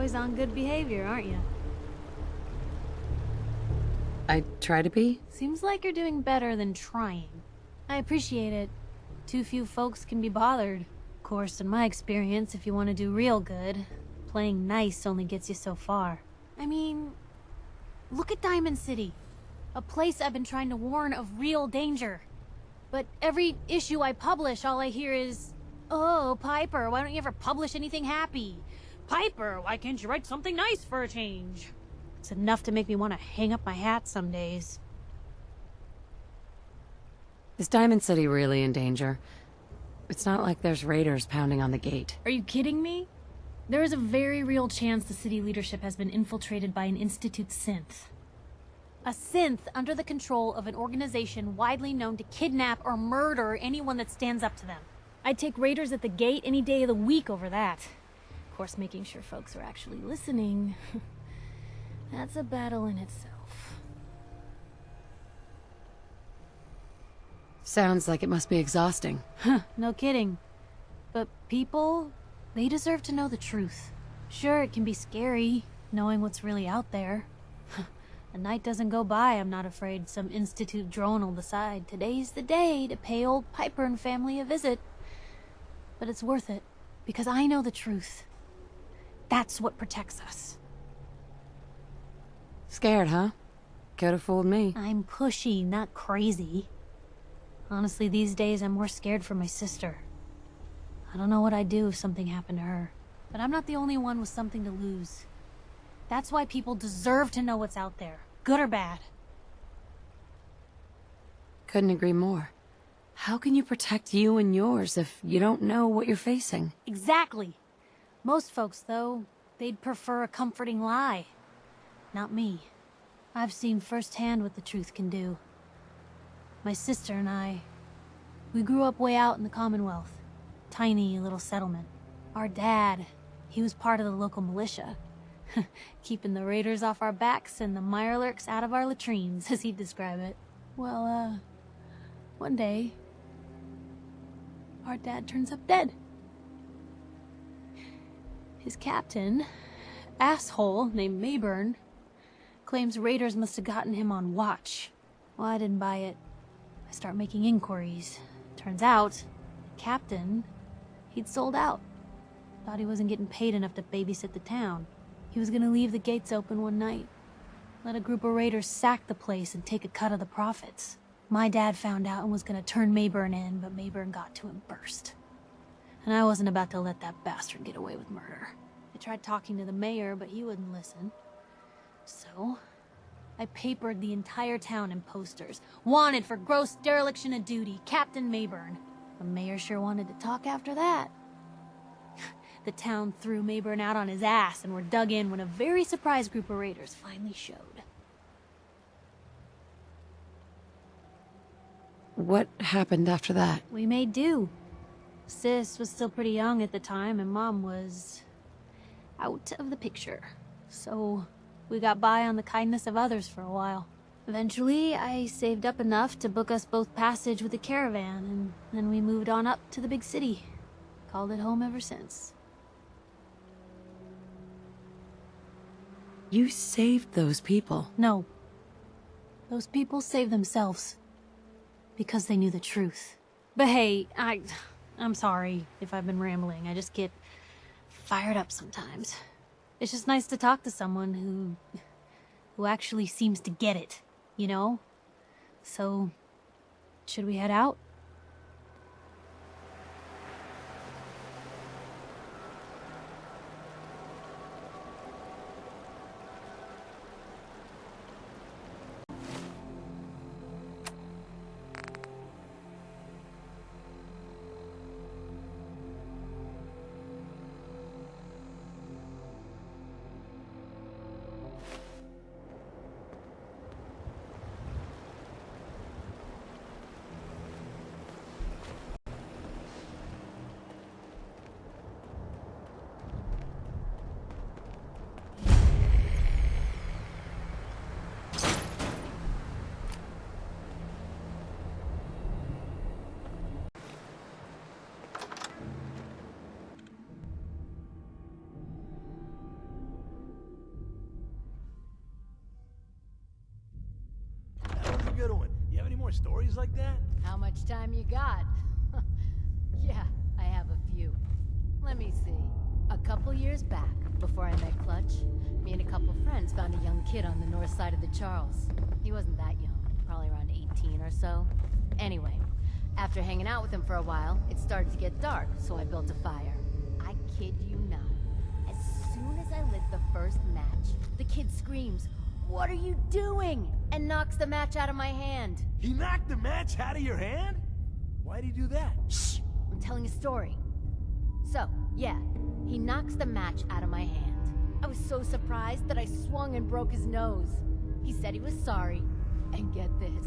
always on good behavior, aren't you? I try to be. Seems like you're doing better than trying. I appreciate it. Too few folks can be bothered. Of course, in my experience, if you want to do real good, playing nice only gets you so far. I mean, look at Diamond City. A place I've been trying to warn of real danger. But every issue I publish, all I hear is, "Oh, Piper, why don't you ever publish anything happy? Piper, why can't you write something nice for a change?" It's enough to make me want to hang up my hat some days. Is Diamond City really in danger? It's not like there's raiders pounding on the gate. Are you kidding me? There is a very real chance the city leadership has been infiltrated by an Institute synth. A synth under the control of an organization widely known to kidnap or murder anyone that stands up to them. I'd take raiders at the gate any day of the week over that. Of course, making sure folks are actually listening. That's a battle in itself. Sounds like it must be exhausting. Huh, no kidding. But people, they deserve to know the truth. Sure, it can be scary, knowing what's really out there. A night doesn't go by I'm not afraid some Institute drone will decide today's the day to pay old Piper and family a visit. But it's worth it, because I know the truth. That's what protects us. Scared, huh? Could've fooled me. I'm pushy, not crazy. Honestly, these days I'm more scared for my sister. I don't know what I'd do if something happened to her. But I'm not the only one with something to lose. That's why people deserve to know what's out there, good or bad. Couldn't agree more. How can you protect you and yours if you don't know what you're facing? Exactly. Most folks, though, they'd prefer a comforting lie. Not me. I've seen firsthand what the truth can do. My sister and I, we grew up way out in the Commonwealth. Tiny little settlement. Our dad, he was part of the local militia. Keeping the raiders off our backs and the mirelurks out of our latrines, as he'd describe it. Well, one day, our dad turns up dead. His captain, asshole named Mayburn, claims raiders must have gotten him on watch. Well, I didn't buy it. I start making inquiries. Turns out, the captain, he'd sold out. Thought he wasn't getting paid enough to babysit the town. He was gonna leave the gates open one night. Let a group of raiders sack the place and take a cut of the profits. My dad found out and was gonna turn Mayburn in, but Mayburn got to him first. And I wasn't about to let that bastard get away with murder. I tried talking to the mayor, but he wouldn't listen. So, I papered the entire town in posters. Wanted for gross dereliction of duty, Captain Mayburn. The mayor sure wanted to talk after that. The town threw Mayburn out on his ass and were dug in when a very surprised group of raiders finally showed. What happened after that? We made do. Sis was still pretty young at the time and Mom was out of the picture. So we got by on the kindness of others for a while. Eventually, I saved up enough to book us both passage with a caravan, and then we moved on up to the big city. Called it home ever since. You saved those people. No. Those people saved themselves. Because they knew the truth. But hey, I'm sorry if I've been rambling. I just get fired up sometimes. It's just nice to talk to someone who actually seems to get it, you know? So, should we head out? stories like that? How much time you got? Yeah, I have a few. Let me see. A couple years back, before I met Clutch, me and a couple friends found a young kid on the north side of the Charles. He wasn't that young, probably around 18 or so. Anyway, after hanging out with him for a while, it started to get dark, so I built a fire. I kid you not. As soon as I lit the first match, the kid screams, "What are you doing?" and knocks the match out of my hand. He knocked the match out of your hand? Why'd he do that? Shh! I'm telling a story. So, yeah, he knocks the match out of my hand. I was so surprised that I swung and broke his nose. He said he was sorry, and get this,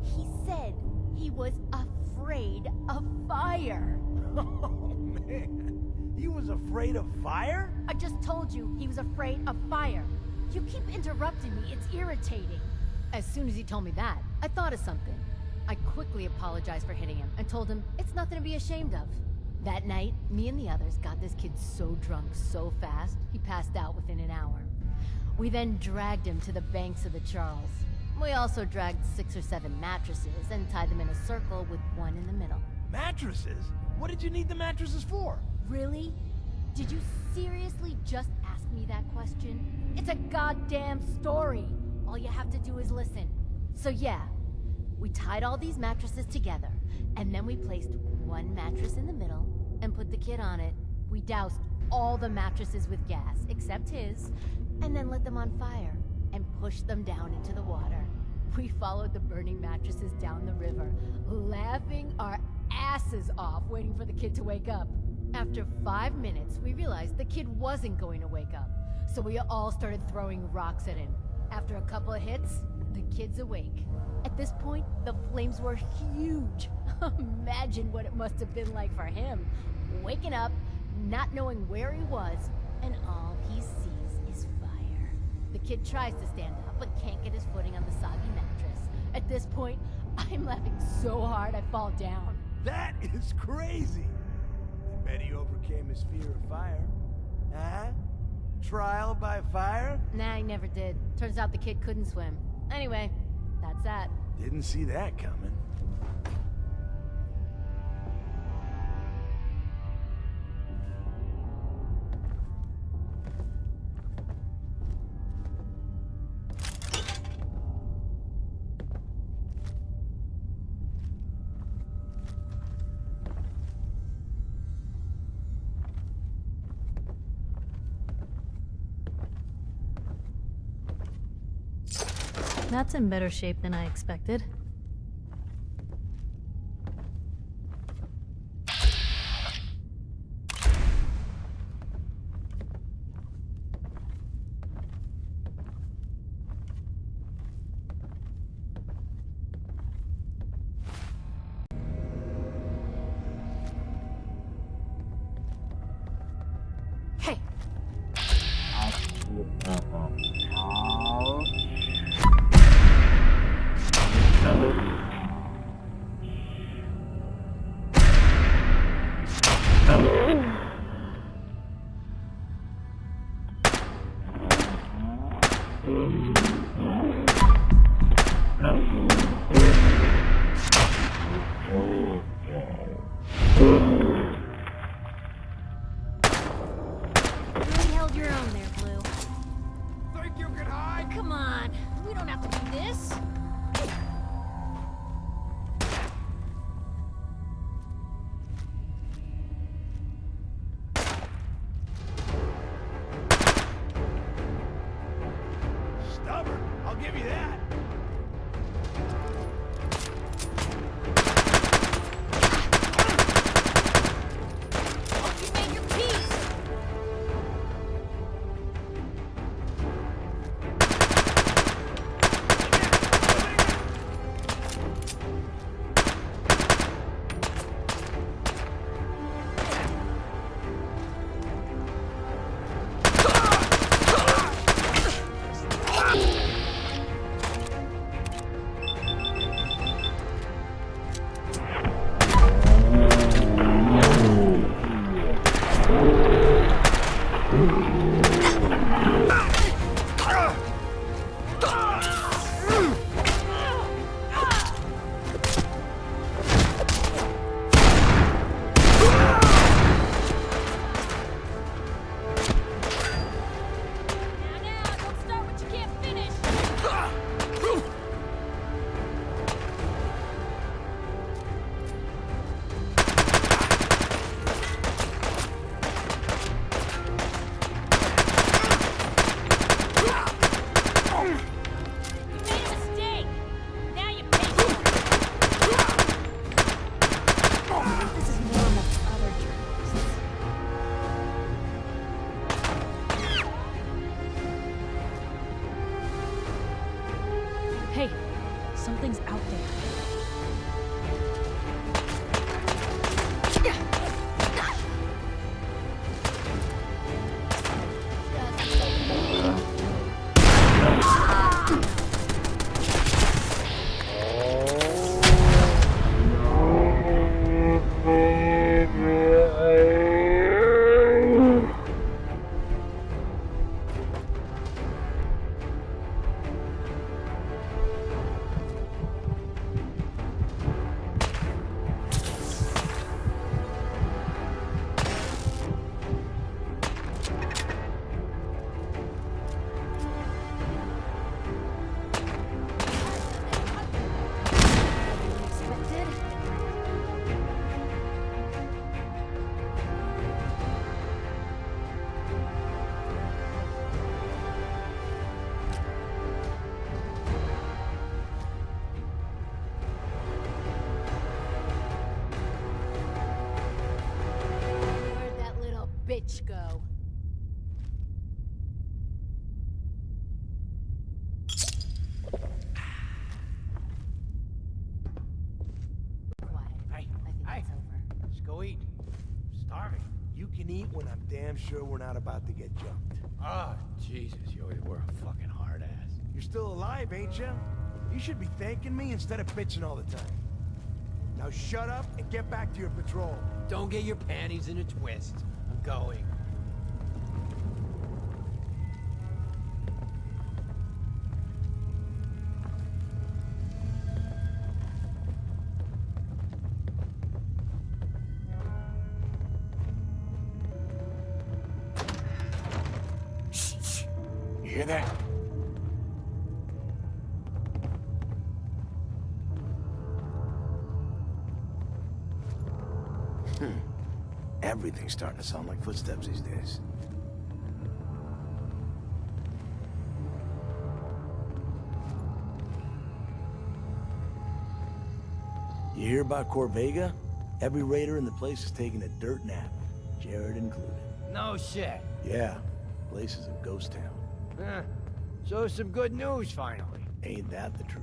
he said he was afraid of fire. Oh, man. He was afraid of fire? I just told you he was afraid of fire. You keep interrupting me, it's irritating. As soon as he told me that, I thought of something. I quickly apologized for hitting him and told him it's nothing to be ashamed of. That night, me and the others got this kid so drunk so fast, he passed out within an hour. We then dragged him to the banks of the Charles. We also dragged 6 or 7 mattresses and tied them in a circle with one in the middle. Mattresses? What did you need the mattresses for? Really? Did you seriously just ask me that question? It's a goddamn story. All you have to do is listen. So yeah, we tied all these mattresses together, and then we placed one mattress in the middle and put the kid on it. We doused all the mattresses with gas, except his, and then lit them on fire and pushed them down into the water. We followed the burning mattresses down the river, laughing our asses off, waiting for the kid to wake up. After 5 minutes, we realized the kid wasn't going to wake up, so we all started throwing rocks at him. After a couple of hits, the kid's awake. At this point, the flames were huge. Imagine what it must have been like for him. Waking up, not knowing where he was, and all he sees is fire. The kid tries to stand up, but can't get his footing on the soggy mattress. At this point, I'm laughing so hard I fall down. That is crazy. I bet he overcame his fear of fire. Huh? Trial by fire? Nah, he never did. Turns out the kid couldn't swim. Anyway, that's that. Didn't see that coming. That's in better shape than I expected. Hey! Really held your own there, Blue. Think you can hide? Come on, we don't have to do this. Stubborn, I'll give you that. Hope you made your peace. Hey, something's out there. Unexpected. Where'd that little bitch go? Quiet. I think it's over. Let's go eat. I'm starving. You can eat when I'm damn sure we're not about to get jumped. Oh, Jesus, you were a fucking hard ass. You're still alive, ain't you? You should be thanking me instead of bitching all the time. Now shut up and get back to your patrol. Don't get your panties in a twist. I'm going. Shh. You hear that? Everything's starting to sound like footsteps these days. You hear about Corvega? Every raider in the place is taking a dirt nap, Jared included. No shit. Yeah, place is a ghost town. Eh, so some good news finally. Ain't that the truth?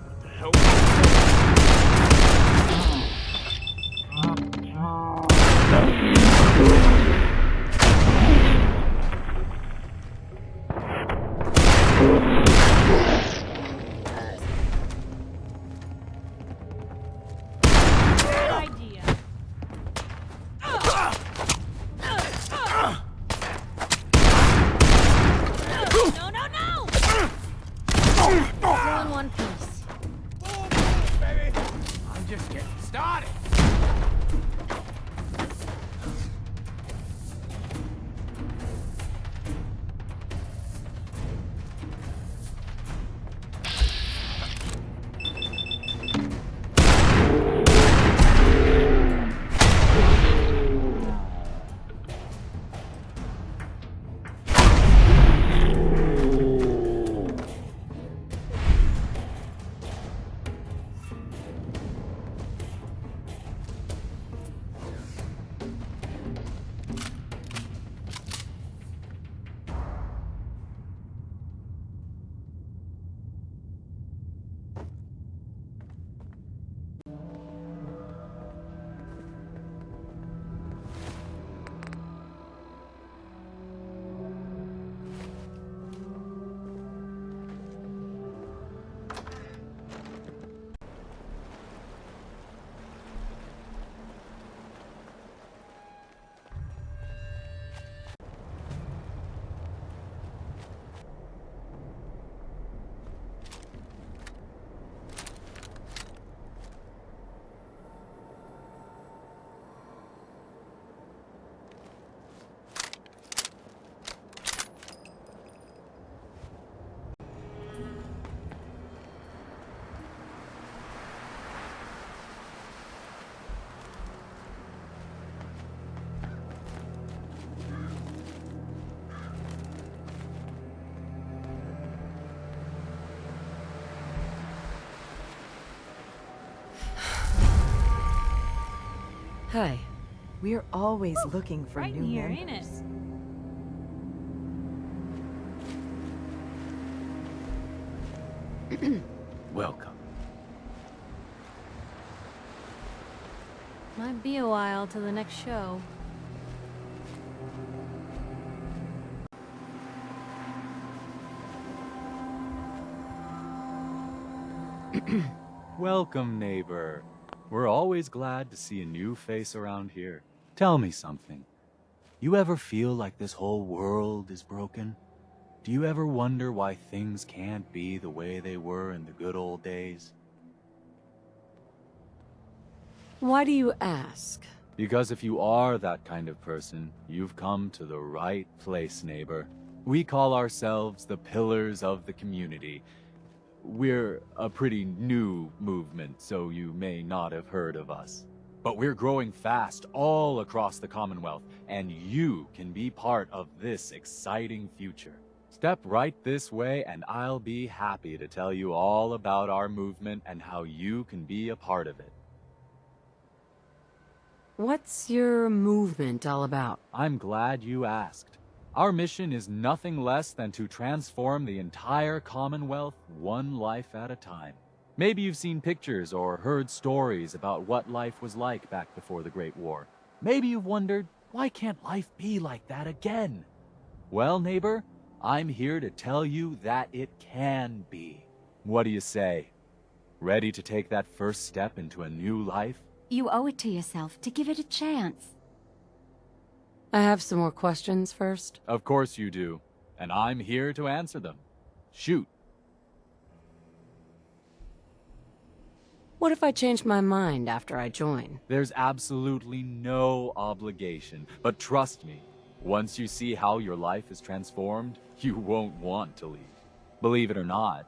What the hell? Good idea. No, no, no! All in one piece. Baby, I'm just getting started. Hi. We're always looking for Right new in here, members. ain't it? Welcome. Might be a while till the next show. Welcome, neighbor. We're always glad to see a new face around here. Tell me something. You ever feel like this whole world is broken? Do you ever wonder why things can't be the way they were in the good old days? Why do you ask? Because if you are that kind of person, you've come to the right place, neighbor. We call ourselves the Pillars of the Community. We're a pretty new movement, so you may not have heard of us. But we're growing fast all across the Commonwealth, and you can be part of this exciting future. Step right this way, and I'll be happy to tell you all about our movement and how you can be a part of it. What's your movement all about? I'm glad you asked. Our mission is nothing less than to transform the entire Commonwealth one life at a time. Maybe you've seen pictures or heard stories about what life was like back before the Great War. Maybe you've wondered, why can't life be like that again? Well, neighbor, I'm here to tell you that it can be. What do you say? Ready to take that first step into a new life? You owe it to yourself to give it a chance. I have some more questions first. Of course you do, and I'm here to answer them. Shoot. What if I change my mind after I join? There's absolutely no obligation, but trust me, once you see how your life is transformed, you won't want to leave. Believe it or not,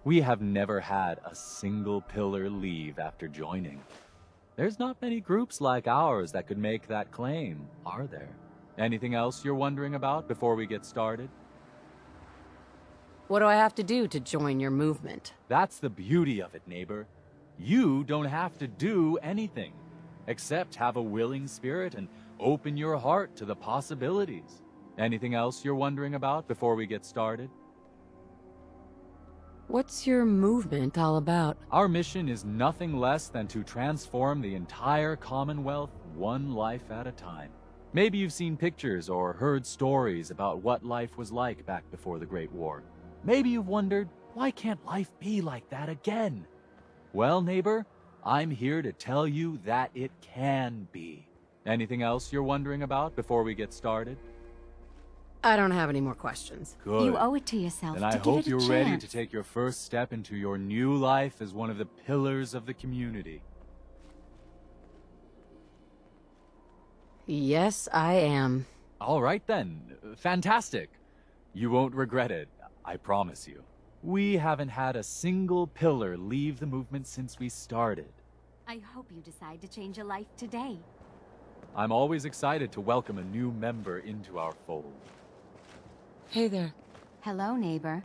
we have never had a single pillar leave after joining. There's not many groups like ours that could make that claim, are there? Anything else you're wondering about before we get started? What do I have to do to join your movement? That's the beauty of it, neighbor. You don't have to do anything, except have a willing spirit and open your heart to the possibilities. Anything else you're wondering about before we get started? What's your movement all about? Our mission is nothing less than to transform the entire Commonwealth one life at a time. Maybe you've seen pictures or heard stories about what life was like back before the Great War. Maybe you've wondered, why can't life be like that again? Well, neighbor, I'm here to tell you that it can be. Anything else you're wondering about before we get started? I don't have any more questions. Good. You owe it to yourself Then to I give hope it a you're chance. ready to take your first step into your new life as one of the pillars of the community. Yes, I am. All right then. Fantastic. You won't regret it, I promise you. We haven't had a single pillar leave the movement since we started. I hope you decide to change your life today. I'm always excited to welcome a new member into our fold. Hey there. Hello, neighbor.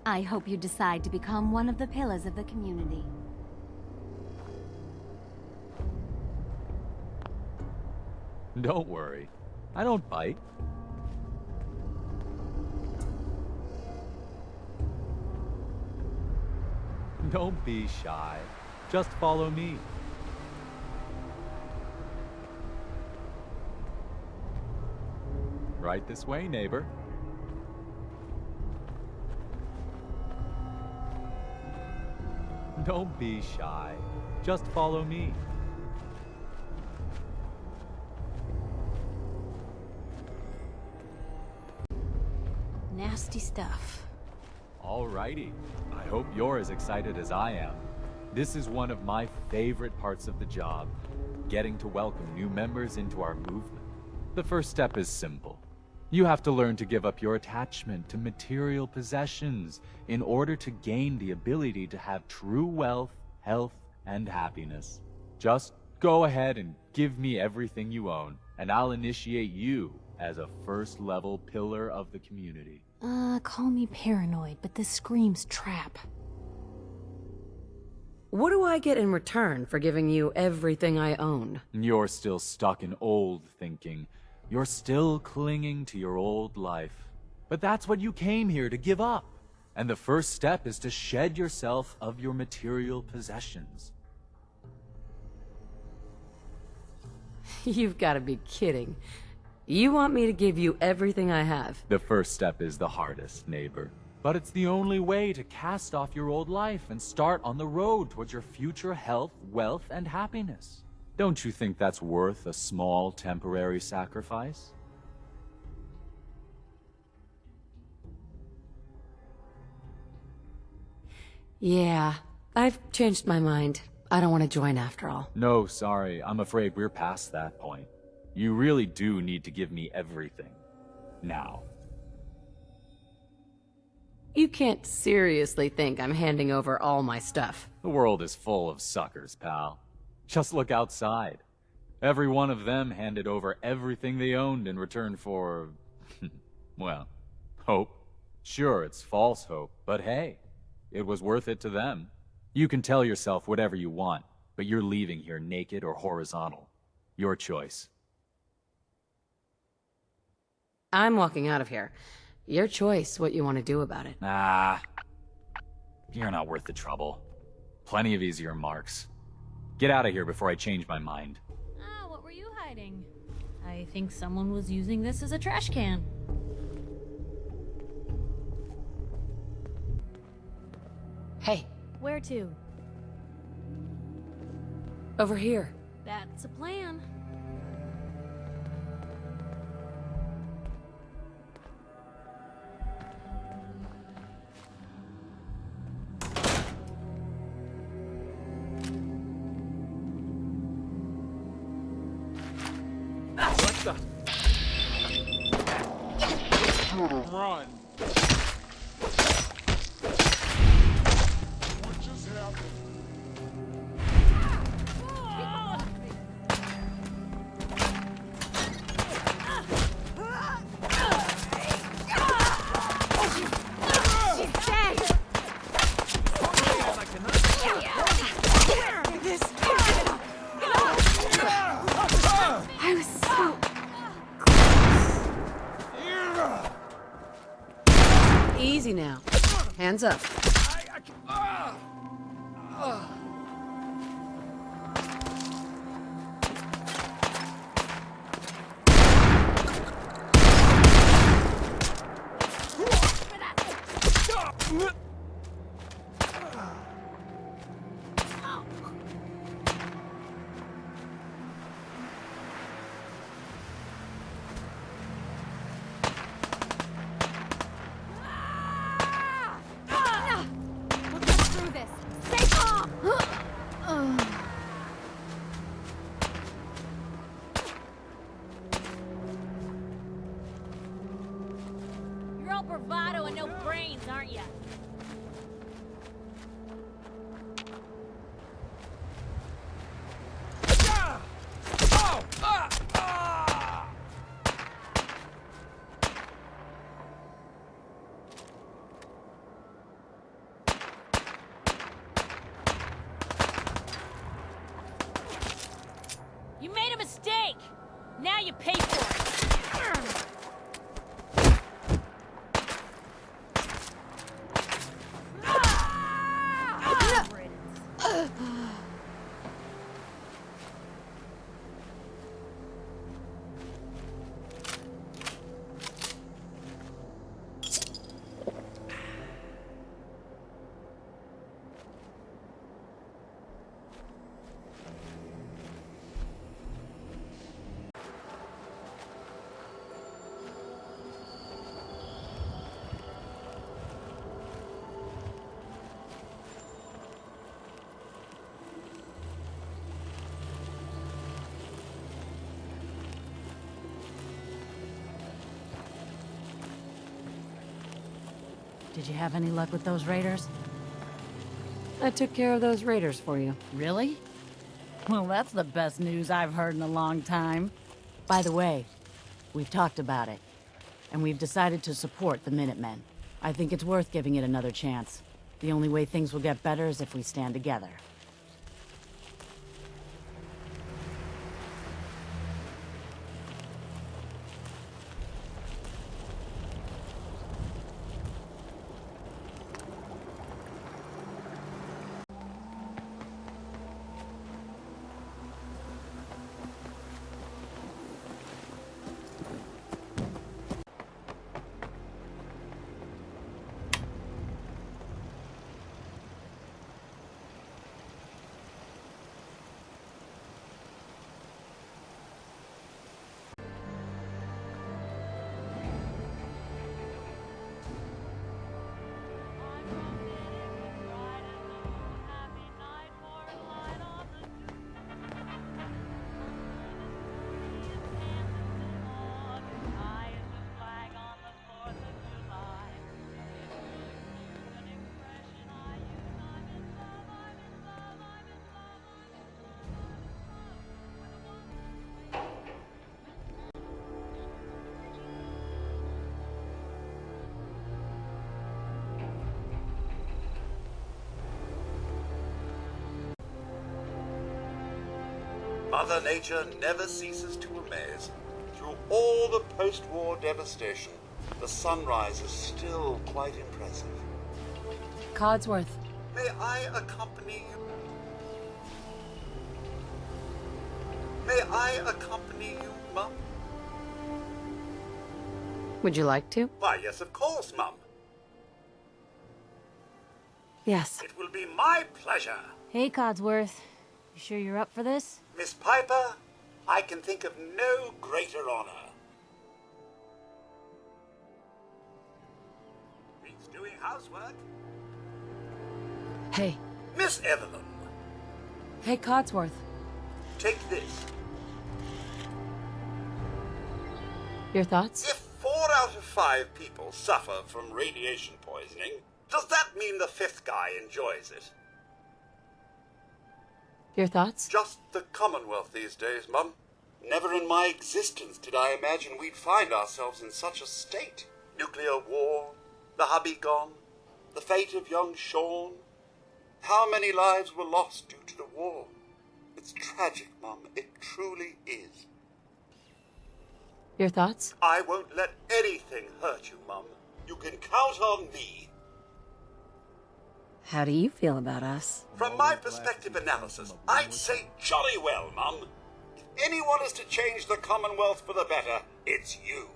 I hope you decide to become one of the pillars of the community. Don't worry. I don't bite. Don't be shy. Just follow me. Right this way, neighbor. Don't be shy. Just follow me. Nasty stuff. Alrighty. I hope you're as excited as I am. This is one of my favorite parts of the job, getting to welcome new members into our movement. The first step is simple. You have to learn to give up your attachment to material possessions in order to gain the ability to have true wealth, health, and happiness. Just go ahead and give me everything you own, and I'll initiate you as a first-level pillar of the community. Call me paranoid, but this screams trap. What do I get in return for giving you everything I own? You're still stuck in old thinking. You're still clinging to your old life. But that's what you came here to give up. And the first step is to shed yourself of your material possessions. You've got to be kidding. You want me to give you everything I have? The first step is the hardest, neighbor. But it's the only way to cast off your old life and start on the road towards your future health, wealth, and happiness. Don't you think that's worth a small, temporary sacrifice? Yeah, I've changed my mind. I don't want to join after all. No, sorry. I'm afraid we're past that point. You really do need to give me everything. Now. You can't seriously think I'm handing over all my stuff. The world is full of suckers, pal. Just look outside. Every one of them handed over everything they owned in return for... well, hope. Sure, it's false hope, but hey, it was worth it to them. You can tell yourself whatever you want, but you're leaving here naked or horizontal. Your choice. I'm walking out of here. Your choice what you want to do about it. Nah. You're not worth the trouble. Plenty of easier marks. Get out of here before I change my mind. Ah, what were you hiding? I think someone was using this as a trash can. Hey, Where to? over here. That's a plan. Run. What just happened? Easy now. Hands up. We'll get through this. Stay calm! You're all bravado and no brains, aren't you? You made a mistake! Now you pay for it! Did you have any luck with those raiders? I took care of those raiders for you. Really? Well, that's the best news I've heard in a long time. By the way, we've talked about it, and we've decided to support the Minutemen. I think it's worth giving it another chance. The only way things will get better is if we stand together. Mother Nature never ceases to amaze. Through all the post-war devastation, the sunrise is still quite impressive. Codsworth. May I accompany you? May I accompany you, Mum? Would you like to? Why, yes, of course, Mum. Yes. It will be my pleasure. Hey, Codsworth. You sure you're up for this? Miss Piper, I can think of no greater honor. Reed's doing housework. Hey. Miss Evelyn, Hey, Codsworth. take this. Your thoughts? If 4 out of 5 people suffer from radiation poisoning, does that mean the 5th guy enjoys it? Your thoughts? Just the Commonwealth these days, Mum. Never in my existence did I imagine we'd find ourselves in such a state. Nuclear war, the hubby gone, the fate of young Sean. How many lives were lost due to the war? It's tragic, Mum. It truly is. Your thoughts? I won't let anything hurt you, Mum. You can count on me. How do you feel about us? From my perspective analysis, I'd say jolly well, Mum. If anyone is to change the Commonwealth for the better, it's you.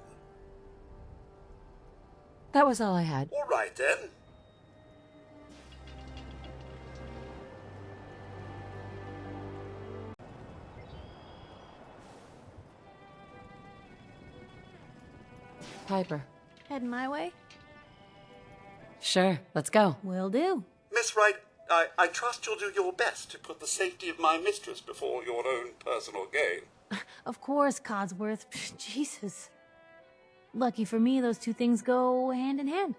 That was all I had. All right, then. Piper. Heading my way? Sure, let's go. Will do. Miss Wright, I trust you'll do your best to put the safety of my mistress before your own personal gain. Of course, Codsworth. Jesus. Lucky for me, those two things go hand in hand.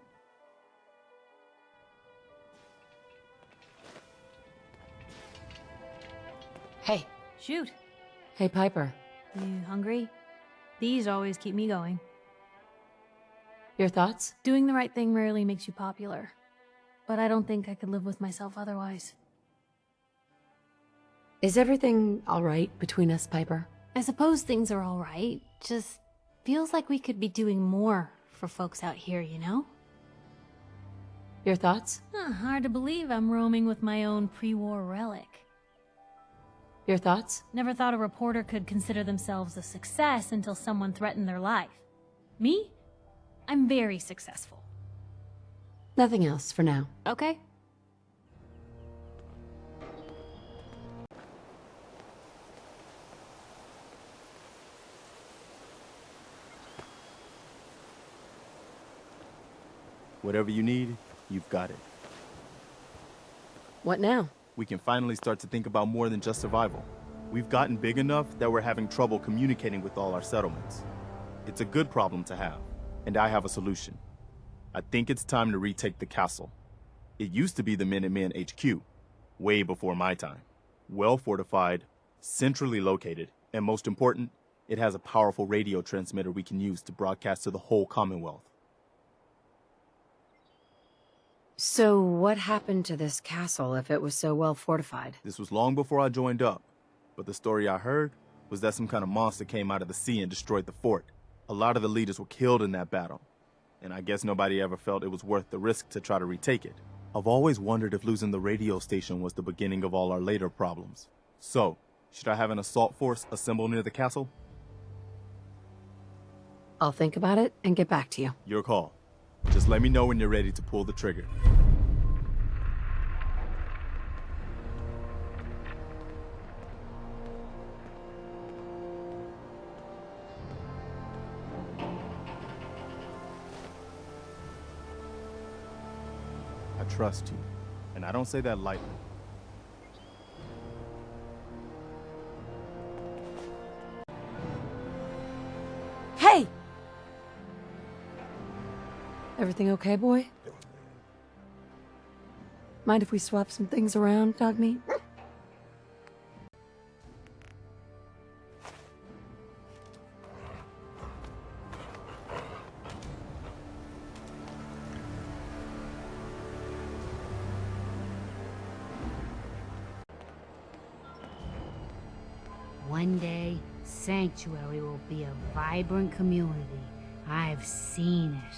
Hey. Shoot. Hey, Piper. You hungry? These always keep me going. Your thoughts? Doing the right thing rarely makes you popular. But I don't think I could live with myself otherwise. Is everything all right between us, Piper? I suppose things are all right. Just feels like we could be doing more for folks out here, you know? Your thoughts? Hard to believe I'm roaming with my own pre-war relic. Your thoughts? Never thought a reporter could consider themselves a success until someone threatened their life. Me? I'm very successful. Nothing else for now. Okay. Whatever you need, you've got it. What now? We can finally start to think about more than just survival. We've gotten big enough that we're having trouble communicating with all our settlements. It's a good problem to have, and I have a solution. I think it's time to retake the castle. It used to be the Minutemen HQ, way before my time. Well fortified, centrally located, and most important, it has a powerful radio transmitter we can use to broadcast to the whole Commonwealth. So what happened to this castle if it was so well fortified? This was long before I joined up, but the story I heard was that some kind of monster came out of the sea and destroyed the fort. A lot of the leaders were killed in that battle, and I guess nobody ever felt it was worth the risk to try to retake it. I've always wondered if losing the radio station was the beginning of all our later problems. So, should I have an assault force assemble near the castle? I'll think about it and get back to you. Your call. Just let me know when you're ready to pull the trigger. I trust you, and I don't say that lightly. Hey! Everything okay, boy? Mind if we swap some things around, Dogmeat? One day, Sanctuary will be a vibrant community. I've seen it.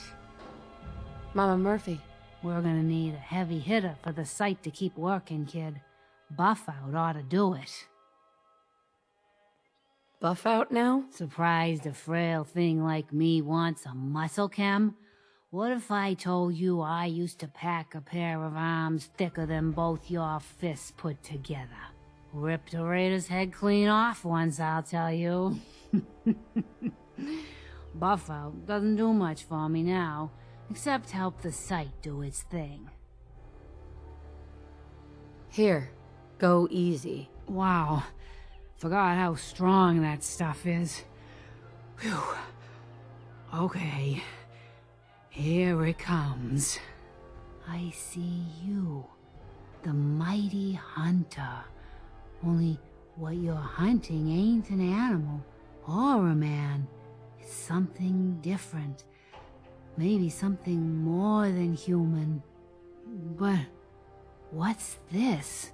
Mama Murphy. We're gonna need a heavy hitter for the site to keep working, kid. Buffout ought to do it. Buff out now? Surprised a frail thing like me wants a muscle chem? What if I told you I used to pack a pair of arms thicker than both your fists put together? Ripped a Raider's head clean off once, I'll tell you. Buffout doesn't do much for me now, except help the site do its thing. Here, go easy. Wow, forgot how strong that stuff is. Whew. Okay, here it comes. I see you, the mighty hunter. Only what you're hunting ain't an animal or a man. It's something different. Maybe something more than human. But what's this?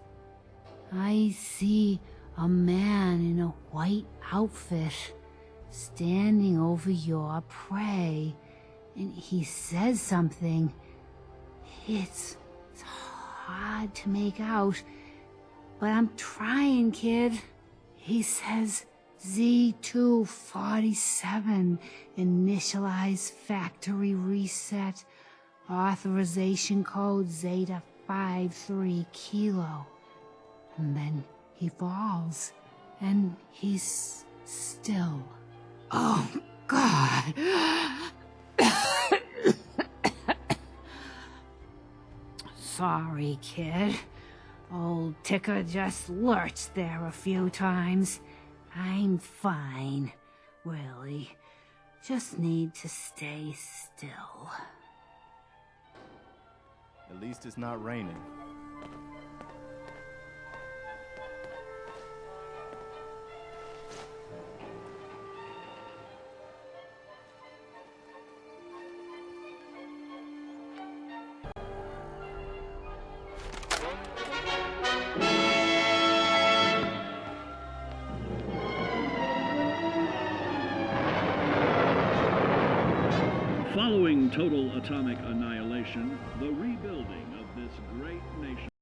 I see a man in a white outfit standing over your prey, and he says something. It's hard to make out, but I'm trying, kid. He says Z247, initialize factory reset, authorization code Zeta 53 Kilo. And then he falls, and he's still. Oh, God. Sorry, kid. Old Ticker just lurched there a few times. I'm fine, really. Just need to stay still. At least it's not raining. Following total atomic annihilation, the rebuilding of this great nation